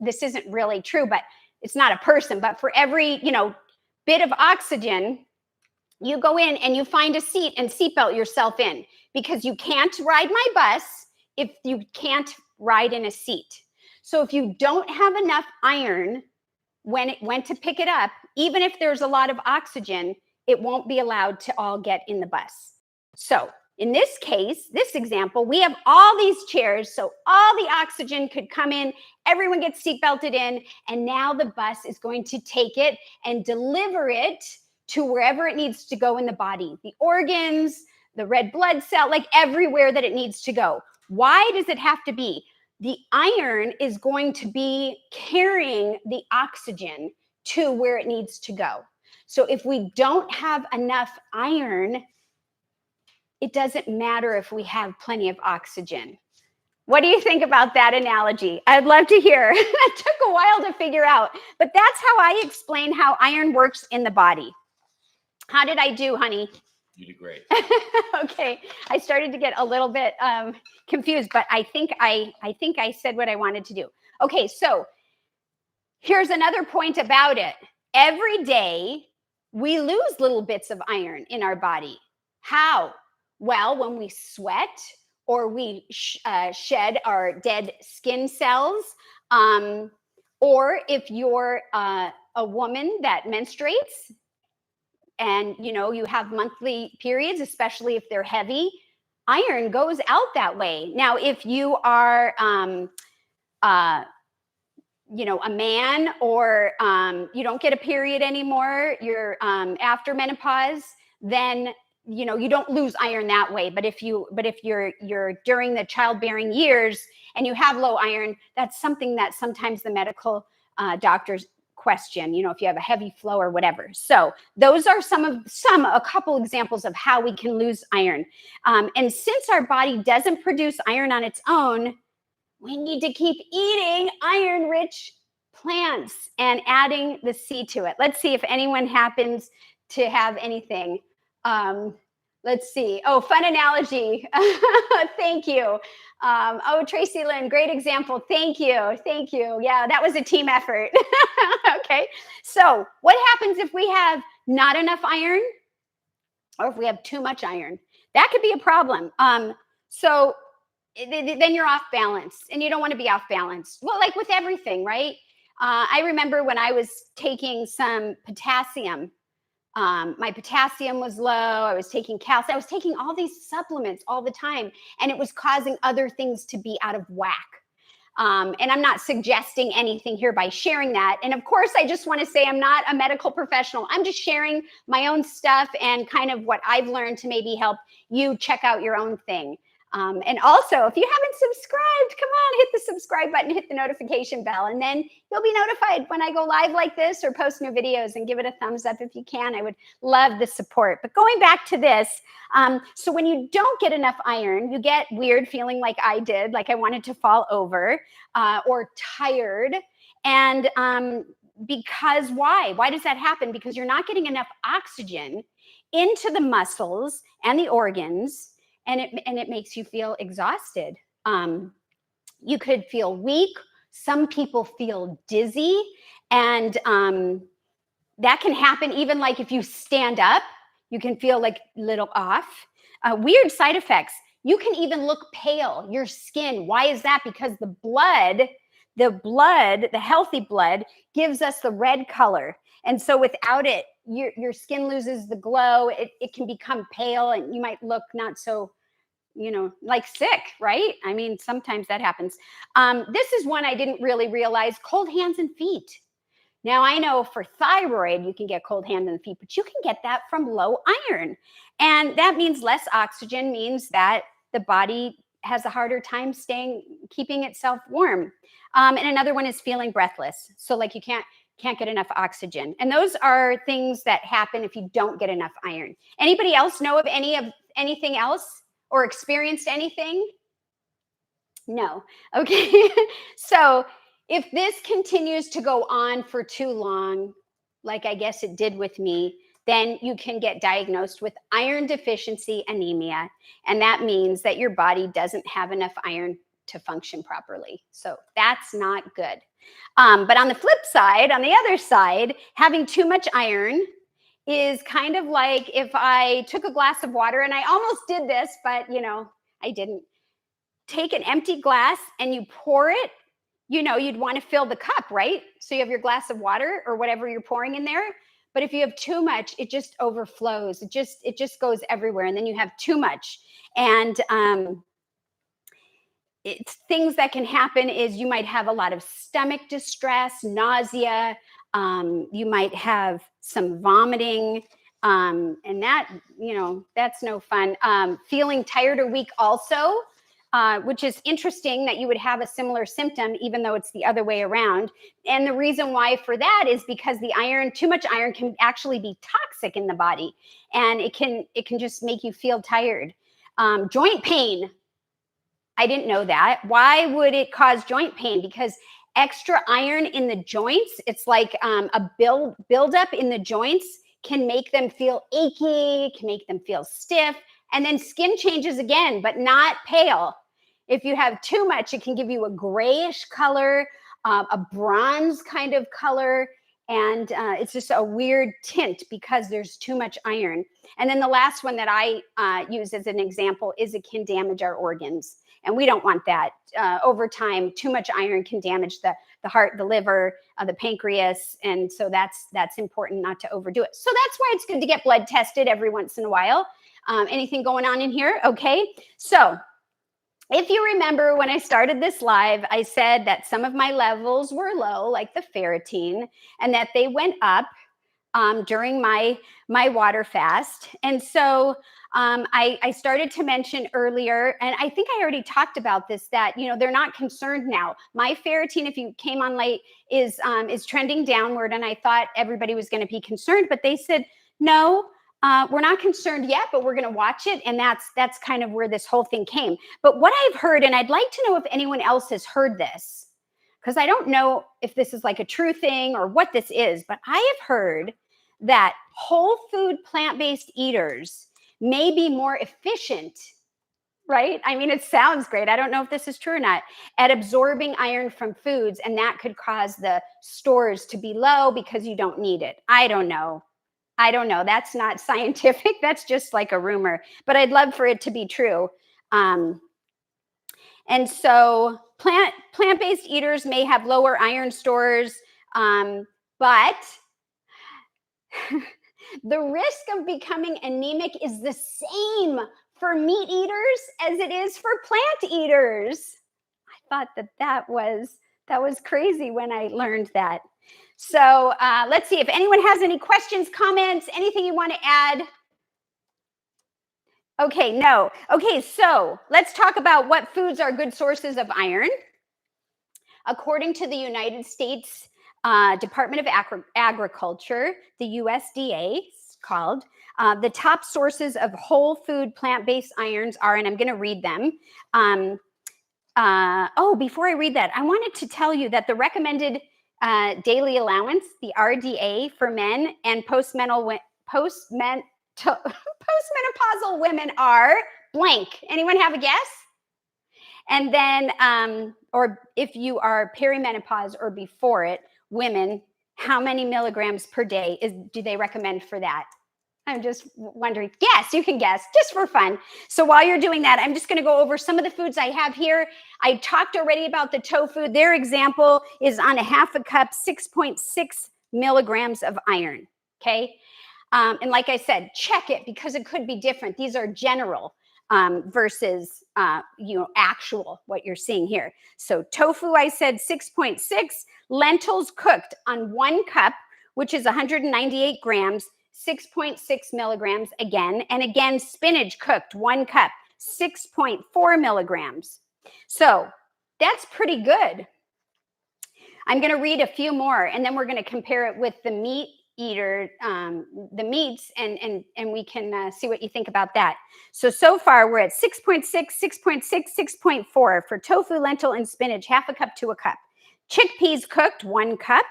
this isn't really true, but it's not a person, but for every, bit of oxygen, you go in and you find a seat and seatbelt yourself in, because you can't ride my bus if you can't ride in a seat. So if you don't have enough iron when it went to pick it up, even if there's a lot of oxygen, it won't be allowed to all get in the bus. So in this case, this example, we have all these chairs, so all the oxygen could come in, everyone gets seatbelted in, and now the bus is going to take it and deliver it to wherever it needs to go in the body, the organs, the red blood cell, like everywhere that it needs to go. Why does it have to be? The iron is going to be carrying the oxygen to where it needs to go. So if we don't have enough iron, it doesn't matter if we have plenty of oxygen. What do you think about that analogy? I'd love to hear. It took a while to figure out, but that's how I explain how iron works in the body. How did I do, honey? You did great. Okay, I started to get a little bit confused, but I think I said what I wanted to do. Okay, so here's another point about it. Every day we lose little bits of iron in our body. How? Well, when we sweat or we shed our dead skin cells, or if you're a woman that menstruates, and you have monthly periods, especially if they're heavy, iron goes out that way. Now, if you are a man, or you don't get a period anymore, you're after menopause, then you don't lose iron that way. But if you're during the childbearing years and you have low iron, that's something that sometimes the medical doctors question, if you have a heavy flow or whatever. So those are a couple examples of how we can lose iron. And since our body doesn't produce iron on its own, we need to keep eating iron-rich plants and adding the C to it. Let's see if anyone happens to have anything. Let's see. Oh, fun analogy. Thank you. Tracy Lynn, great example. Thank you. Thank you. Yeah, that was a team effort. Okay. So what happens if we have not enough iron, or if we have too much iron? That could be a problem. So then you're off balance, and you don't want to be off balance. Well, like with everything, right? I remember when I was taking some potassium, my potassium was low. I was taking calcium. I was taking all these supplements all the time, and it was causing other things to be out of whack. And I'm not suggesting anything here by sharing that. And of course, I just want to say I'm not a medical professional. I'm just sharing my own stuff and kind of what I've learned to maybe help you check out your own thing. And also, if you haven't subscribed, come on, hit the subscribe button, hit the notification bell, and then you'll be notified when I go live like this or post new videos, and give it a thumbs up if you can. I would love the support. But going back to this, so when you don't get enough iron, you get weird feeling like I did, like I wanted to fall over, or tired. And because why? Why does that happen? Because you're not getting enough oxygen into the muscles and the organs, and it makes you feel exhausted. You could feel weak. Some people feel dizzy. And that can happen even like if you stand up, you can feel like a little off. Weird side effects. You can even look pale, your skin. Why is that? Because the healthy blood gives us the red color. And so without it, your skin loses the glow. It can become pale and you might look not so, like sick, right? I mean, sometimes that happens. This is one I didn't really realize, cold hands and feet. Now, I know for thyroid, you can get cold hands and feet, but you can get that from low iron. And that means less oxygen, means that the body has a harder time keeping itself warm. And another one is feeling breathless. So like you can't get enough oxygen. And those are things that happen if you don't get enough iron. Anybody else know of anything else or experienced anything? No. Okay. So if this continues to go on for too long, like I guess it did with me, then you can get diagnosed with iron deficiency anemia. And that means that your body doesn't have enough iron to function properly. So that's not good. But on the flip side, on the other side, having too much iron is kind of like if I took a glass of water, and I almost did this, but I didn't. Take an empty glass and you pour it, you'd want to fill the cup, right? So you have your glass of water or whatever you're pouring in there. But if you have too much, it just overflows. It just goes everywhere. And then you have too much. And it's things that can happen is you might have a lot of stomach distress, nausea. You might have some vomiting. And that, that's no fun. Feeling tired or weak also. Which is interesting that you would have a similar symptom, even though it's the other way around. And the reason why for that is because too much iron can actually be toxic in the body, and it can just make you feel tired. Joint pain. I didn't know that. Why would it cause joint pain? Because extra iron in the joints, it's like a buildup in the joints can make them feel achy, can make them feel stiff, and then skin changes again, but not pale. If you have too much, it can give you a grayish color, a bronze kind of color, and it's just a weird tint because there's too much iron. And then the last one that I use as an example is it can damage our organs, and we don't want that. Over time, too much iron can damage the heart, the liver, the pancreas, and so that's important not to overdo it. So that's why it's good to get blood tested every once in a while. Anything going on in here? Okay, so if you remember when I started this live, I said that some of my levels were low, like the ferritin, and that they went up during my water fast. And so I started to mention earlier, and I think I already talked about this, that they're not concerned now. My ferritin, if you came on late, is trending downward, and I thought everybody was going to be concerned, but they said no. We're not concerned yet, but we're going to watch it. And that's kind of where this whole thing came. But what I've heard, and I'd like to know if anyone else has heard this, because I don't know if this is like a true thing or what this is, but I have heard that whole food plant-based eaters may be more efficient, right? I mean, it sounds great. I don't know if this is true or not, at absorbing iron from foods. And that could cause the stores to be low because you don't need it. I don't know. That's not scientific. That's just like a rumor, but I'd love for it to be true. And so plant-based eaters may have lower iron stores, but the risk of becoming anemic is the same for meat eaters as it is for plant eaters. I thought that was crazy when I learned that. So let's see if anyone has any questions, comments, anything you want to add. Okay, no. Okay, so let's talk about what foods are good sources of iron. According to the United States Department of Agriculture, the USDA, it's called, the top sources of whole food plant-based irons are, and I'm going to read them. Before I read that, I wanted to tell you that the recommended daily allowance, the RDA for men and postmenopausal women are blank. Anyone have a guess? And then, or if you are perimenopause or before it, women, how many milligrams per day do they recommend for that? I'm just wondering. Yes, you can guess, just for fun. So while you're doing that, I'm just going to go over some of the foods I have here. I talked already about the tofu. Their example is on a half a cup, 6.6 milligrams of iron. Okay. And like I said, check it because it could be different. These are general versus, actual, what you're seeing here. So tofu, I said 6.6. Lentils cooked on 1 cup, which is 198 grams, 6.6 milligrams again. And again, spinach cooked 1 cup, 6.4 milligrams. So that's pretty good. I'm going to read a few more, and then we're going to compare it with the meat eater, the meats, and we can see what you think about that. So far we're at 6.6, 6.6, 6.4 for tofu, lentil, and spinach, half a cup to a cup. Chickpeas cooked 1 cup,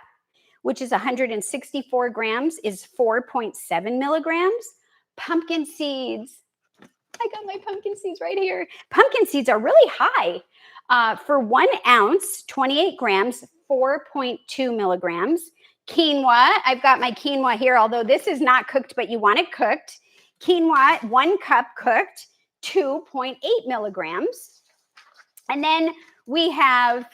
which is 164 grams, is 4.7 milligrams. Pumpkin seeds. I got my pumpkin seeds right here. Pumpkin seeds are really high. For 1 ounce, 28 grams, 4.2 milligrams. Quinoa, I've got my quinoa here, although this is not cooked, but you want it cooked. Quinoa, 1 cup cooked, 2.8 milligrams. And then we have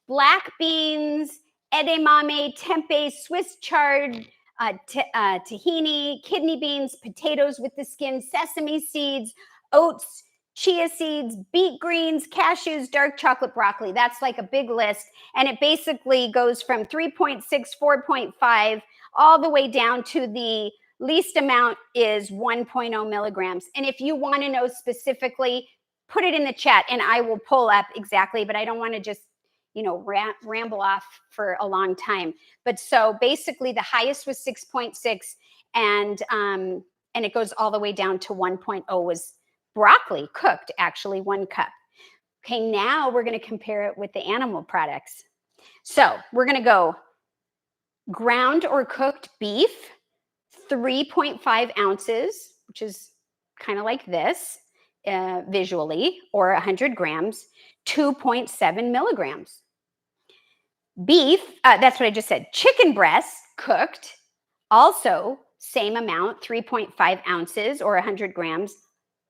black beans, edamame, tempeh, Swiss chard, tahini, kidney beans, potatoes with the skin, sesame seeds, oats, chia seeds, beet greens, cashews, dark chocolate, broccoli. That's like a big list. And it basically goes from 3.6, 4.5, all the way down to the least amount is 1.0 milligrams. And if you want to know specifically, put it in the chat and I will pull up exactly, but I don't want to just, ramble off for a long time. But so basically the highest was 6.6 and it goes all the way down to 1.0 was broccoli cooked, actually 1 cup. Okay, now we're going to compare it with the animal products. So we're going to go ground or cooked beef, 3.5 ounces, which is kind of like this visually, or 100 grams, 2.7 milligrams. Beef, that's what I just said. Chicken breast cooked, also same amount, 3.5 ounces or 100 grams,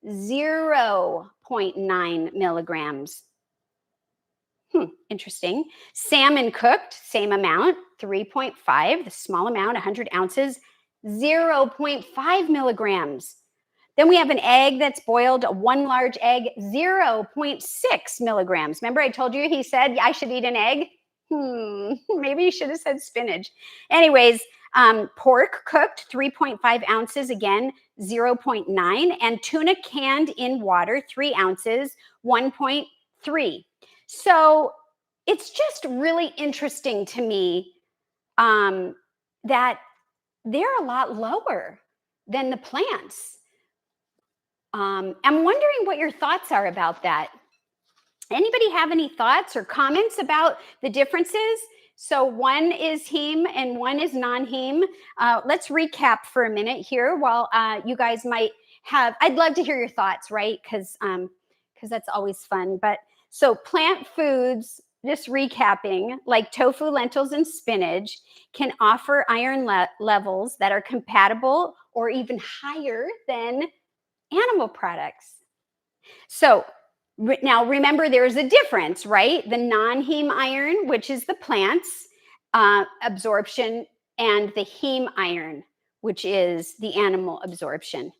0.9 milligrams. Interesting. Salmon cooked, same amount, 3.5, the small amount, 100 ounces, 0.5 milligrams. Then we have an egg that's boiled, 1 large egg, 0.6 milligrams. Remember I told you he said I should eat an egg? Maybe you should have said spinach. Anyways, pork cooked, 3.5 ounces, again, 0.9. And tuna canned in water, 3 ounces, 1.3. So it's just really interesting to me that they're a lot lower than the plants. I'm wondering what your thoughts are about that. Anybody have any thoughts or comments about the differences? So one is heme and one is non-heme. Let's recap for a minute here while you guys might have, I'd love to hear your thoughts, right? Because that's always fun. But so plant foods, just recapping, like tofu, lentils, and spinach can offer iron levels that are compatible or even higher than animal products. So now remember there's a difference, right? The non-heme iron, which is the plants absorption, and the heme iron, which is the animal absorption.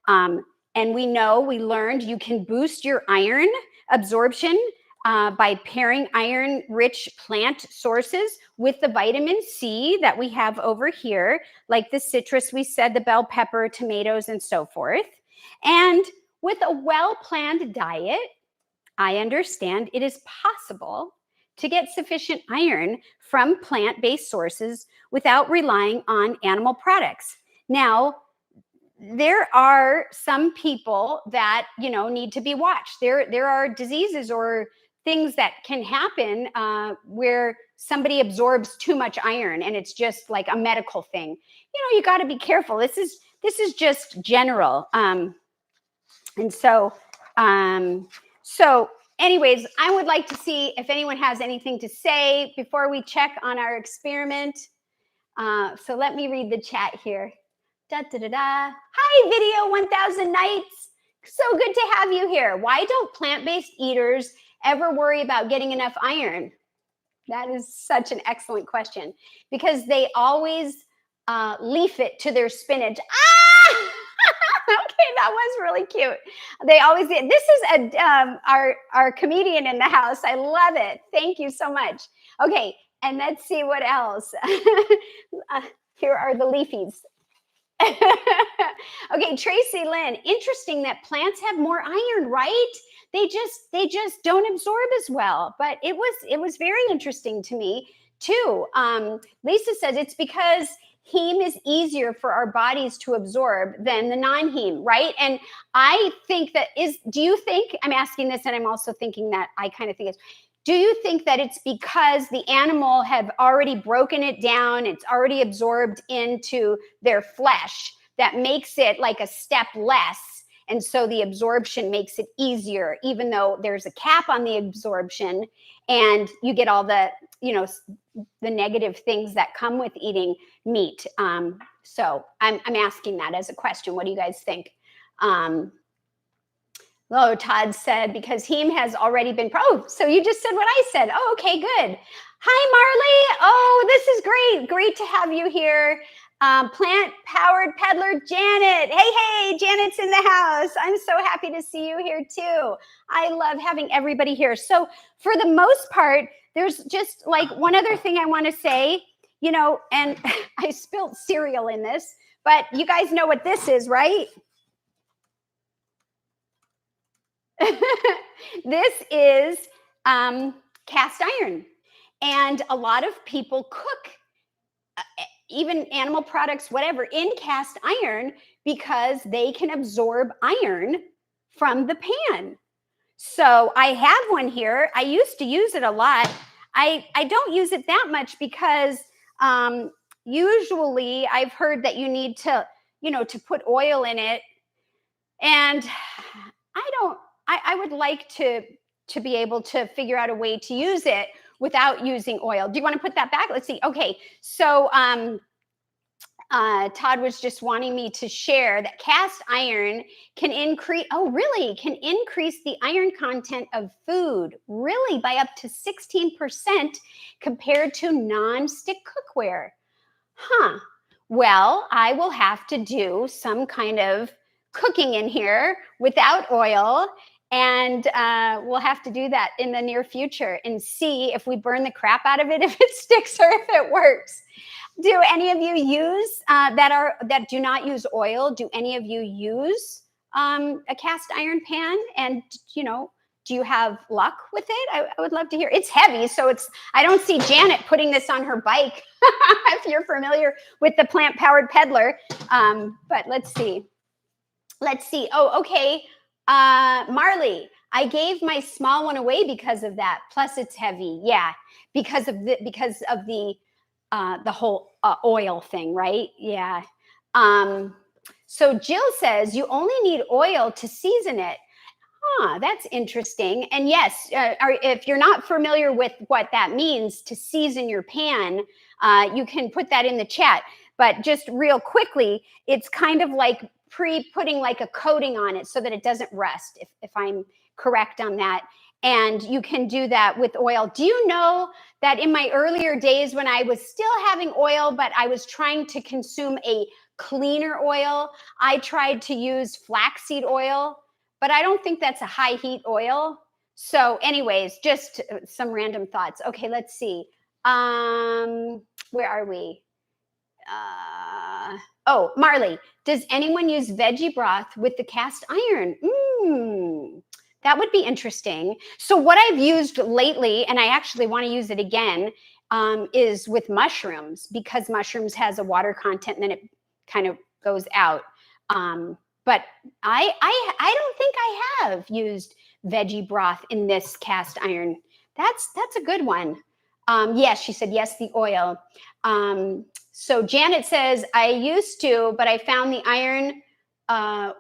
And we learned you can boost your iron absorption by pairing iron-rich plant sources with the vitamin C that we have over here, like the citrus we said, the bell pepper, tomatoes, and so forth. And with a well-planned diet, I understand it is possible to get sufficient iron from plant-based sources without relying on animal products. Now, there are some people that, need to be watched. There are diseases or things that can happen where somebody absorbs too much iron and it's just like a medical thing. You got to be careful. This is just general. And so anyways, I would like to see if anyone has anything to say before we check on our experiment. So let me read the chat here. Da, da, da, da. Hi, video 1000 nights. So good to have you here. Why don't plant-based eaters ever worry about getting enough iron? That is such an excellent question, because they always leaf it to their spinach. Ah! Okay, that was really cute. They always, this is our comedian in the house. I love it. Thank you so much. Okay, and let's see what else. Here are the leafies. Okay, Tracy Lynn, interesting that plants have more iron, right? They just don't absorb as well. But it was very interesting to me too. Lisa says it's because heme is easier for our bodies to absorb than the non-heme, right? And I think that do you think, I'm asking this and I'm also thinking that I kind of think it's, do you think that it's because the animal have already broken it down, it's already absorbed into their flesh, that makes it like a step less? And so the absorption makes it easier, even though there's a cap on the absorption and you get all the, the negative things that come with eating meat. So I'm asking that as a question. What do you guys think? Oh, Todd said, because heme has already been, oh, so you just said what I said. Oh, okay, good. Hi, Marley. Oh, this is great. Great to have you here. Plant-powered peddler Janet. Hey, Janet's in the house. I'm so happy to see you here too. I love having everybody here. So for the most part, there's just like one other thing I want to say, and I spilled cereal in this, but you guys know what this is, right? This is cast iron. And a lot of people cook even animal products, whatever, in cast iron because they can absorb iron from the pan. So I have one here. I used to use it a lot. I don't use it that much because usually I've heard that you need to, to put oil in it. And I would like to be able to figure out a way to use it without using oil. Do you want to put that back? Let's see. Okay. So Todd was just wanting me to share that cast iron can increase, can increase the iron content of food, really by up to 16% compared to non-stick cookware. Huh. Well, I will have to do some kind of cooking in here without oil. And we'll have to do that in the near future and see if we burn the crap out of it, if it sticks or if it works. Do any of you use that do not use oil? Do any of you use a cast iron pan? And do you have luck with it? I would love to hear. It's heavy, so I don't see Janet putting this on her bike. If you're familiar with the plant-powered peddler, but let's see. Oh, okay. Marley, I gave my small one away because of that. Plus, it's heavy. Yeah, because of the whole oil thing, right? Yeah. So Jill says you only need oil to season it. Huh, that's interesting. And yes, if you're not familiar with what that means to season your pan, you can put that in the chat. But just real quickly, it's kind of like putting like a coating on it so that it doesn't rust, if I'm correct on that. And you can do that with oil. Do you know that in my earlier days when I was still having oil, but I was trying to consume a cleaner oil, I tried to use flaxseed oil, but I don't think that's a high heat oil. So anyways, just some random thoughts. Okay, let's see. Where are we? Oh, Marley, does anyone use veggie broth with the cast iron? That would be interesting. So what I've used lately, and I actually want to use it again, is with mushrooms, because mushrooms has a water content and then it kind of goes out. But I don't think I have used veggie broth in this cast iron. That's a good one. Yes, she said, yes, the oil. So Janet says, I used to, but I found the iron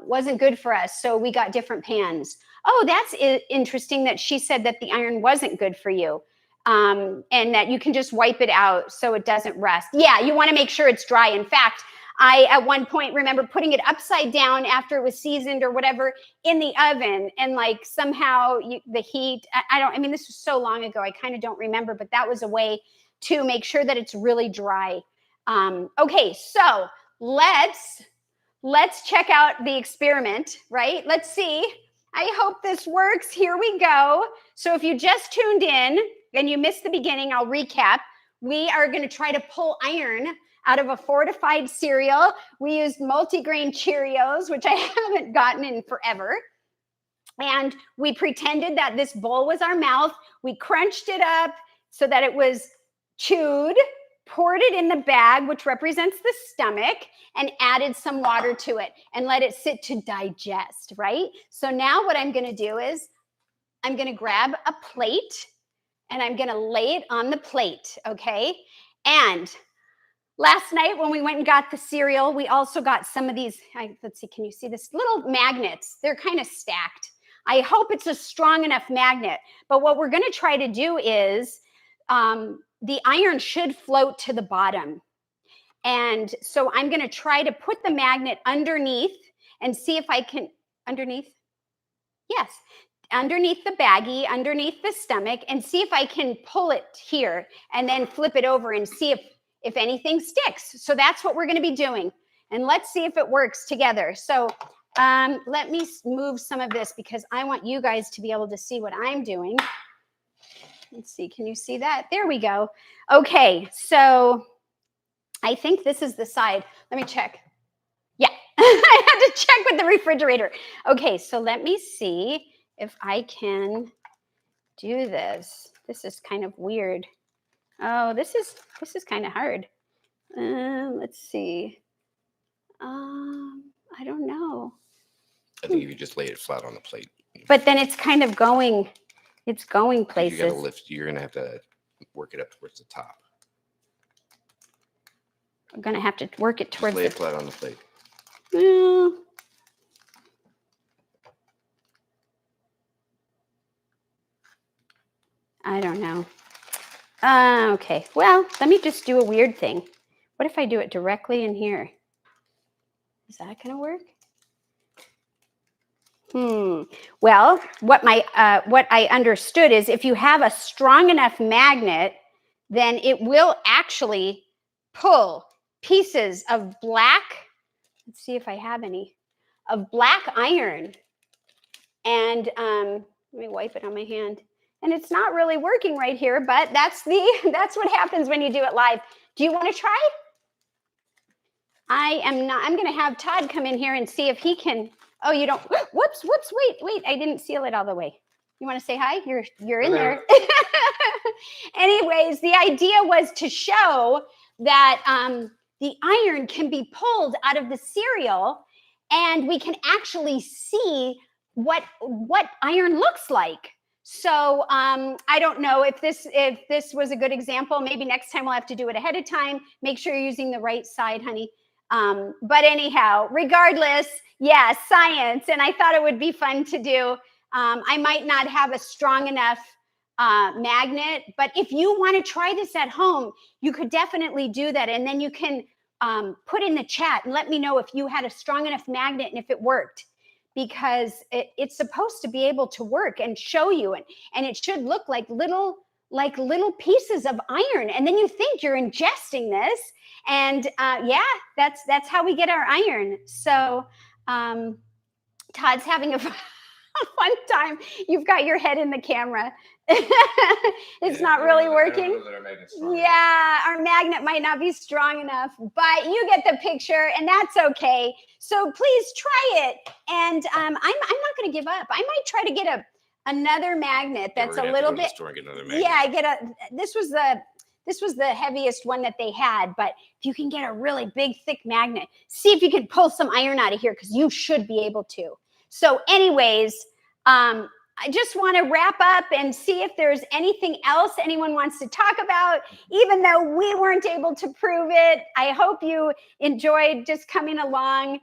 wasn't good for us. So we got different pans. Oh, that's interesting that she said that the iron wasn't good for you. And that you can just wipe it out so it doesn't rust. Yeah, you want to make sure it's dry. In fact, I, at one point, remember putting it upside down after it was seasoned or whatever in the oven. And like somehow the heat, I mean, this was so long ago, I kind of don't remember, but that was a way to make sure that it's really dry. Okay, so let's check out the experiment, right? Let's see. I hope this works. Here we go. So if you just tuned in and you missed the beginning, I'll recap. We are going to try to pull iron out of a fortified cereal. We used multigrain Cheerios, which I haven't gotten in forever. And we pretended that this bowl was our mouth. We crunched it up so that it was chewed, poured it in the bag, which represents the stomach, and added some water to it and let it sit to digest, right? So now what I'm going to do is I'm going to grab a plate and I'm going to lay it on the plate, okay? And last night when we went and got the cereal, we also got some of these, let's see, can you see this? Little magnets. They're kind of stacked. I hope it's a strong enough magnet. But what we're going to try to do is the iron should float to the bottom. And so I'm going to try to put the magnet underneath and see if I can, underneath? Yes, underneath the baggie, underneath the stomach, and see if I can pull it here and then flip it over and see if anything sticks. So that's what we're going to be doing. And let's see if it works together. So let me move some of this because I want you guys to be able to see what I'm doing. Let's see, can you see that? There we go. Okay, so I think this is the side. Let me check. Yeah, I had to check with the refrigerator. Okay, so let me see if I can do this. This is kind of weird. Oh, this is kind of hard. Let's see. I don't know. I think if you just lay it flat on the plate. But then it's kind of going, it's going places. You got to lift. You're going to have to work it up towards the top. I'm going to have to work it towards lay it flat on the plate. I don't know. Okay, well, let me just do a weird thing. What if I do it directly in here? Is that going to work? Well, what I understood is if you have a strong enough magnet, then it will actually pull pieces of black, let's see if I have any, of black iron. And let me wipe it on my hand. And it's not really working right here, but that's what happens when you do it live. Do you want to try? I'm going to have Todd come in here and see if he can. Oh, you don't. Whoops, wait, I didn't seal it all the way. You want to say hi? You're in there. Anyways, the idea was to show that the iron can be pulled out of the cereal and we can actually see what iron looks like. So I don't know if this was a good example. Maybe next time we'll have to do it ahead of time. Make sure you're using the right side, honey. But anyhow, regardless, yeah, science. And I thought it would be fun to do. I might not have a strong enough magnet, but if you want to try this at home, you could definitely do that. And then you can put in the chat and let me know if you had a strong enough magnet and if it worked. Because it's supposed to be able to work and show you, and it should look like little pieces of iron. And then you think you're ingesting this, and yeah, that's how we get our iron. So Todd's having a fun time. You've got your head in the camera. It's not really working. Yeah, our magnet might not be strong enough, but you get the picture, and that's okay. So please try it. And I'm not going to give up. I might try to get another magnet that's a little bit. Yeah, this was the heaviest one that they had, but if you can get a really big, thick magnet, see if you can pull some iron out of here, because you should be able to. So anyways, I just want to wrap up and see if there's anything else anyone wants to talk about, even though we weren't able to prove it. I hope you enjoyed just coming along.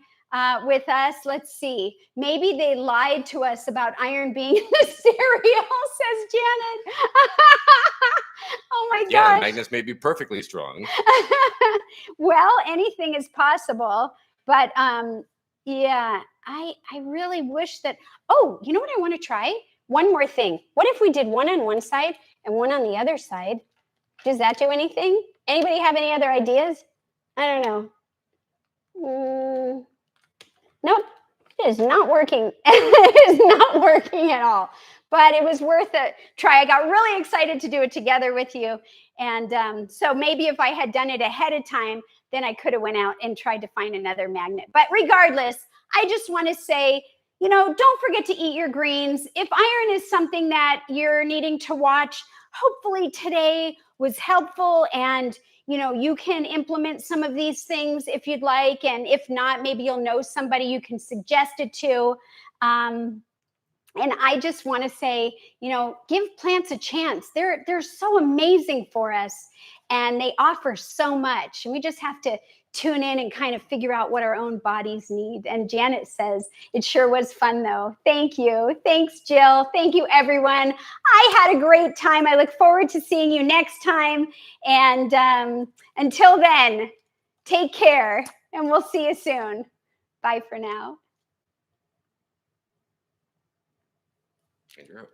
with us. Let's see. Maybe they lied to us about iron being in the cereal, says Janet. Oh my Yeah, gosh. magnets may be perfectly strong. Well, anything is possible, but yeah, I really wish that. Oh, you know what I want to try? One more thing. What if we did one on one side and one on the other side? Does that do anything? Anybody have any other ideas? I don't know. Nope, it is not working. It is not working at all. But it was worth a try. I got really excited to do it together with you. And so maybe if I had done it ahead of time, then I could have went out and tried to find another magnet. But regardless, I just want to say, don't forget to eat your greens. If iron is something that you're needing to watch, hopefully today was helpful, and you can implement some of these things if you'd like. And if not, maybe you'll know somebody you can suggest it to. And I just want to say, give plants a chance. They're so amazing for us, and they offer so much. And we just have to tune in and kind of figure out what our own bodies need. And Janet says, it sure was fun, though. Thank you. Thanks, Jill. Thank you, everyone. I had a great time. I look forward to seeing you next time. And until then, take care, and we'll see you soon. Bye for now. And you're out.